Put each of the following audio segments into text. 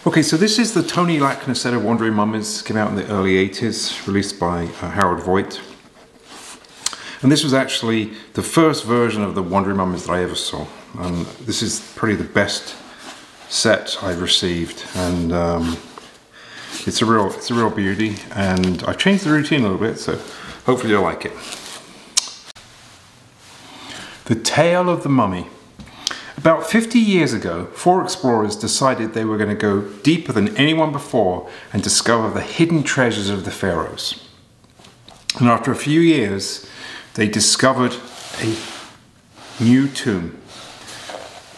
Okay, so this is the Tony Lackner set of Wandering Mummies, came out in the early 80s, released by Voit. And this was actually the first version of the Wandering Mummies that I ever saw. And this is probably the best set I've received, and it's a real beauty. And I've changed the routine a little bit, so hopefully you'll like it. The Tale of the Mummy. About 50 years ago, 4 explorers decided they were going to go deeper than anyone before and discover the hidden treasures of the pharaohs. And after a few years, they discovered a new tomb.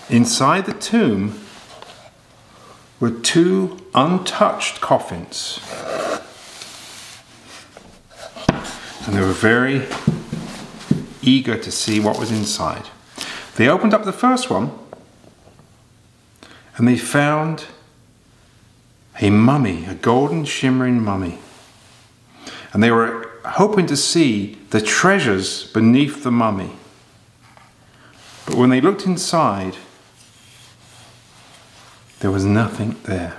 Inside the tomb were 2 untouched coffins. And they were very eager to see what was inside. They opened up the first one and they found a mummy, a golden shimmering mummy. And they were hoping to see the treasures beneath the mummy. But when they looked inside, there was nothing there.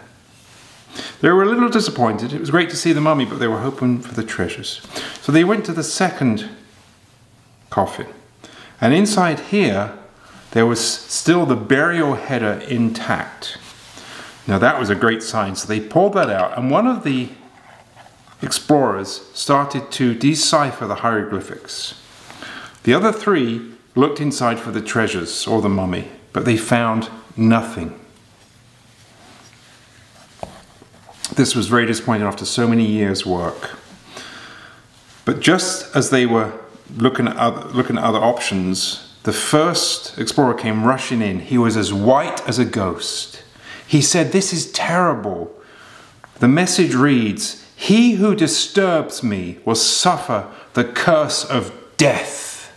They were a little disappointed. It was great to see the mummy, but they were hoping for the treasures. So they went to the second coffin. And inside here, there was still the burial header intact. Now that was a great sign. So they pulled that out, and one of the explorers started to decipher the hieroglyphics. The other 3 looked inside for the treasures or the mummy, but they found nothing. This was very disappointing after so many years' work. But just as they were looking at other options, the first explorer came rushing in. He was as white as a ghost. He said, "This is terrible." The message reads, "He who disturbs me will suffer the curse of death."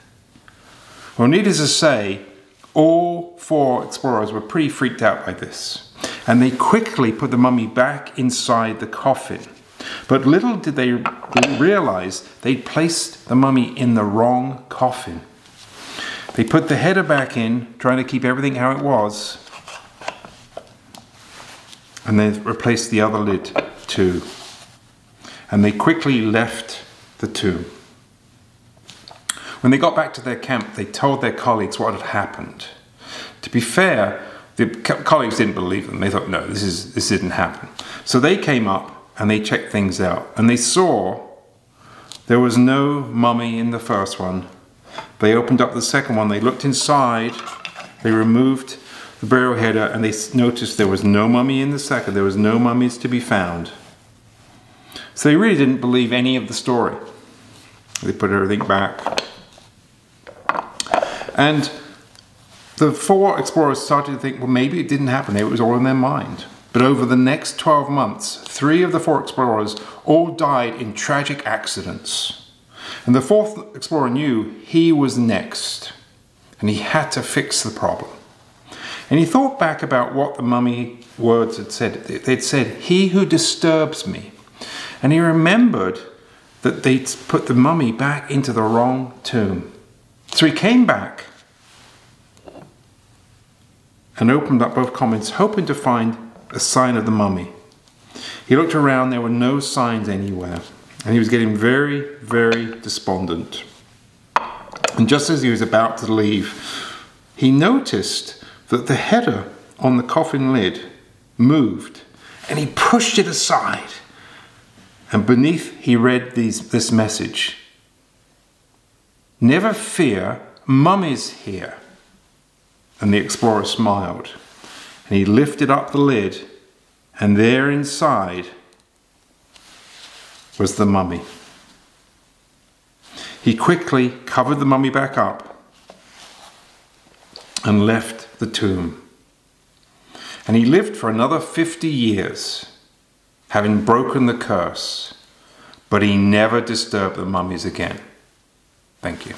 Well, needless to say, all 4 explorers were pretty freaked out by this. And they quickly put the mummy back inside the coffin. But little did they realize they'd placed the mummy in the wrong coffin. They put the header back in, trying to keep everything how it was. And they replaced the other lid too. And they quickly left the tomb. When they got back to their camp, they told their colleagues what had happened. To be fair, the colleagues didn't believe them. They thought, no, this didn't happen. So they came up and they checked things out. And they saw there was no mummy in the first one. They opened up the second one. They looked inside. They removed the burial header and they noticed there was no mummy in the second. There was no mummies to be found. So they really didn't believe any of the story. They put everything back. And the 4 explorers started to think, well, maybe it didn't happen. It was all in their mind. But over the next 12 months, 3 of the 4 explorers all died in tragic accidents. And the 4th explorer knew he was next. And he had to fix the problem. And he thought back about what the mummy words had said. They'd said, "He who disturbs me." And he remembered that they'd put the mummy back into the wrong tomb. So he came back and opened up both coffins, hoping to find a sign of the mummy. He looked around, there were no signs anywhere, and he was getting very, very despondent. And just as he was about to leave, he noticed that the header on the coffin lid moved, and he pushed it aside. And beneath he read this message: "Never fear, mummy's here." And the explorer smiled, and he lifted up the lid, and there inside was the mummy. He quickly covered the mummy back up and left the tomb. And he lived for another 50 years, having broken the curse, but he never disturbed the mummies again. Thank you.